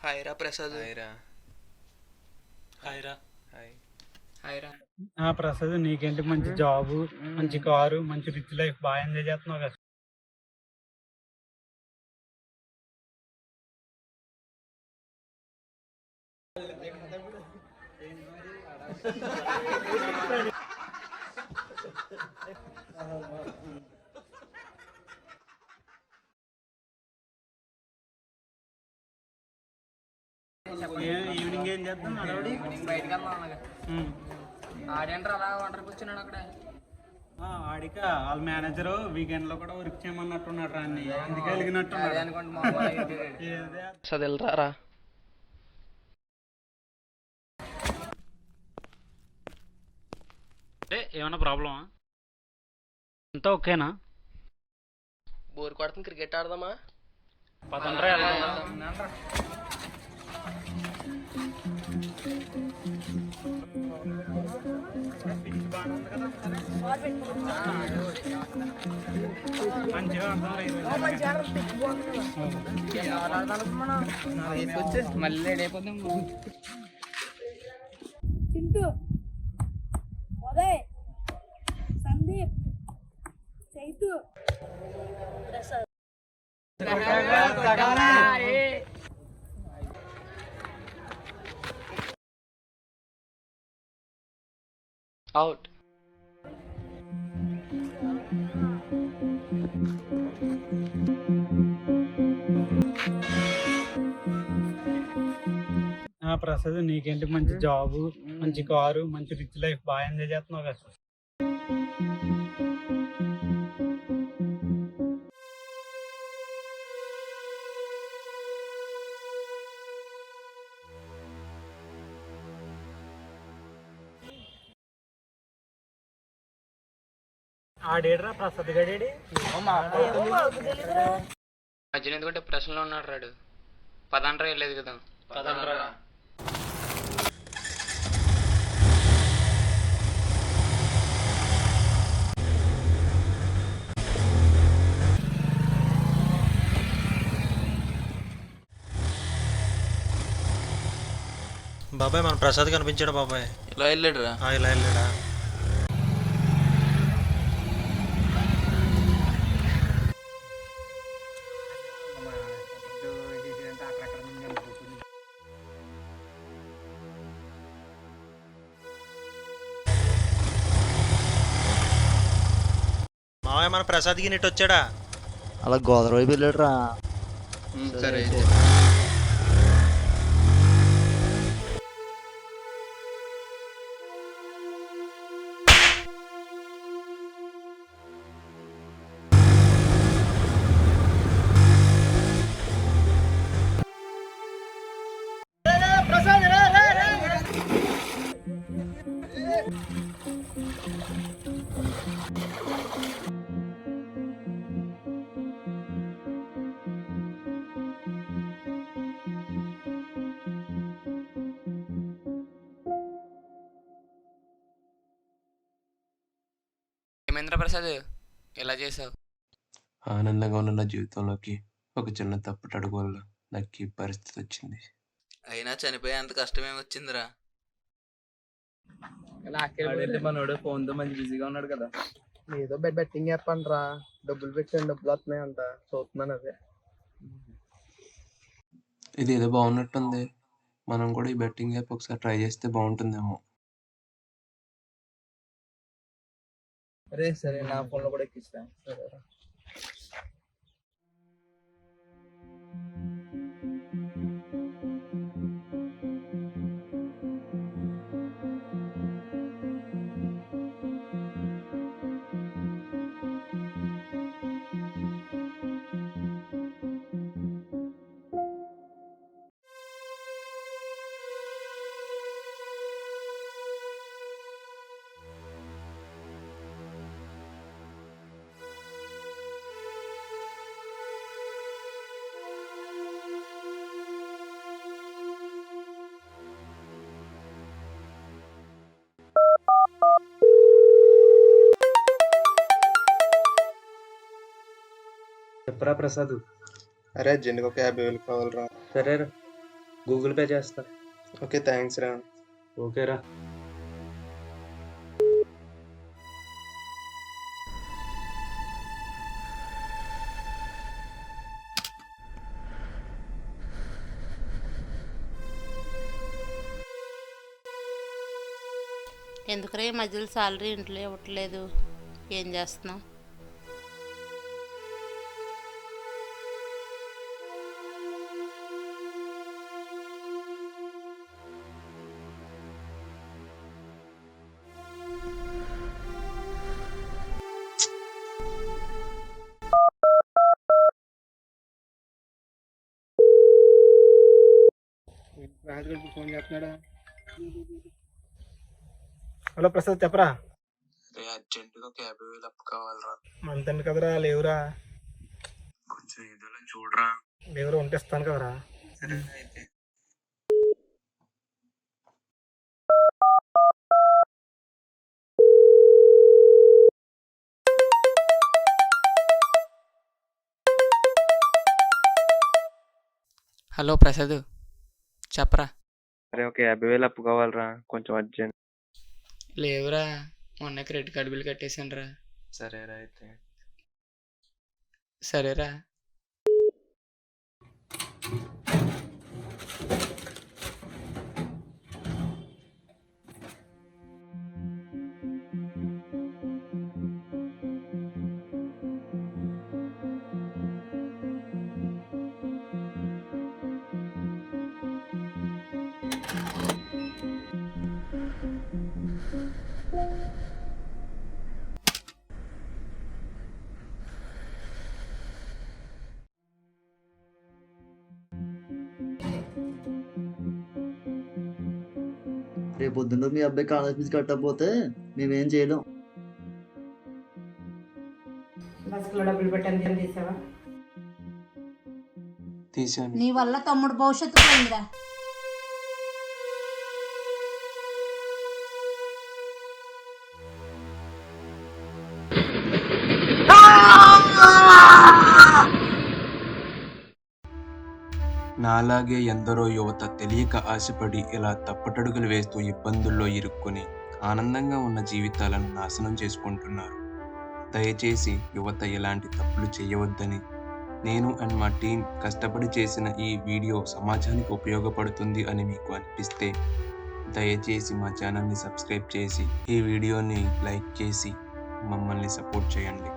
హాయ్రా Prasad. హాయ్రా. హాయ్రా. Hi. హాయ్రా. Prasad నీకేంటి మంచి job, మంచి కారు, మంచి రిచ్ లైఫ్ బాగా ఎంజాయ్ చేస్తున్నావు కదా. ఈవినింగ్ ఏం చేద్దాం? బయటకు వెళ్దాం. ఆడేంటారు అలా ఒంటరి కూర్చున్నాడు అక్కడ. ఆడిక వాళ్ళ మేనేజర్ వీకెండ్ లో కూడా వర్క్ చేయమన్నట్టున్నాడు రా అన్ని, అందుకే వెలిగినట్టు చదివిరా. ఏమన్నా ప్రాబ్లమా? అంతా ఓకేనా? బోర్ కొడుతుంది, క్రికెట్ ఆడదామా? పదండ్రా వెళ్దాం. మంచిగా మళ్ళీ రెడీ అయిపోతాం. చింటూ, ఉదయ్, సందీప్, చైతు, అవుట్. ప్రసాద్ నీకేంటి మంచి జాబు, మంచి కారు, మంచి రిచ్ లైఫ్ బాగా ఎంజాయ్ చేస్తున్నావు కదా. ఆడేడ్రా ప్రసాద్ గడేడి? మధ్యన ఎందుకంటే ప్రశ్నలో ఉన్నాడు రాడు. పదండ్రా వెళ్ళలేదు కదా. పదండ్రా. బాబాయ్ మన ప్రసాద్ కనిపించాడు బాబాయ్. ఇలా వెళ్ళాడు రా. ఇలా వెళ్ళాడా? మావయ్య మన ప్రసాద్కి నెట్ వచ్చాడా? అలా గోదావరి వైపు వెళ్ళాడు రా. సరే. ఏమేంద్ర ప్రసాద్ ఎలా చేసావు? ఆనందంగా ఉన్న నా జీవితంలోకి ఒక చిన్న తప్పుడు అడుగు వల్ల నాకు ఈ పరిస్థితి వచ్చింది. అయినా చనిపోయేంత కష్టమే వచ్చిందిరా. మనోడు ఫోన్ తో మంచి బిజీగా ఉన్నాడు కదా. ఏదో బెట్టింగ్ యాప్ అంటరా, డబ్బులు పెట్టాను, డబ్బులు వస్తున్నాయి అంట, చూస్తున్నాను అదే. ఇది ఏదో బాగున్నట్టుంది. మనం కూడా ఈ బెట్టింగ్ యాప్ ఒకసారి ట్రై చేస్తే బాగుంటుందేమో. అరే సరే, నా ఫోన్ లో కూడా ఎక్కిస్తా. సరేరా. చెప్పరా ప్రసాద్. అరే జెండుకి ఒక 50,000 కావాలరా. సరేరా. గూగుల్ పే చేస్తా. ఓకే, థ్యాంక్స్ రా. ఓకేరా. ఎందుకురా ఈ మధ్యలో సాలరీ ఇంట్లో ఇవ్వట్లేదు? ఏం చేస్తున్నావు? రాజుగడికి ఫోన్ చేస్తున్నాడా? హలో ప్రసాద్, చెప్పరా. అర్జెంటుగా ఒక 50,000 అప్పు కావాలరా. మంతండి కదరా, లేవురా. కొంచెం ఏదోలా చూడరా. లేవురా, ఉంటే ఇస్తాను కదరా. సరే అయితే. హలో ప్రసాద్, చెప్పరా. అరే ఒక 50,000 అప్పు కావాలరా, కొంచెం అర్జెంట్. లేవురా, మొన్న క్రెడిట్ కార్డు బిల్ కట్టేసాను రా. సరేరా అయితే. సరేరా. రేపు పొద్దున్న మీ అబ్బాయి కాలేజ్ ఫీజు కట్టకపోతే మేమేం చేయలేం. తీసాను. నీ వల్ల తమ్ముడు భవిష్యత్తు పోయిందిరా. నాలాగే ఎందరో యువత తెలియక ఆశపడి ఇలా తప్పటడుగులు వేస్తూ ఇబ్బందుల్లో ఇరుక్కుని ఆనందంగా ఉన్న జీవితాలను నాశనం చేసుకుంటున్నారు. దయచేసి యువత ఇలాంటి తప్పులు చేయవద్దని, నేను అండ్ మా టీం కష్టపడి చేసిన ఈ వీడియో సమాజానికి ఉపయోగపడుతుంది అని మీకు అనిపిస్తే దయచేసి మా ఛానల్ని సబ్స్క్రైబ్ చేసి ఈ వీడియోని లైక్ చేసి మమ్మల్ని సపోర్ట్ చేయండి.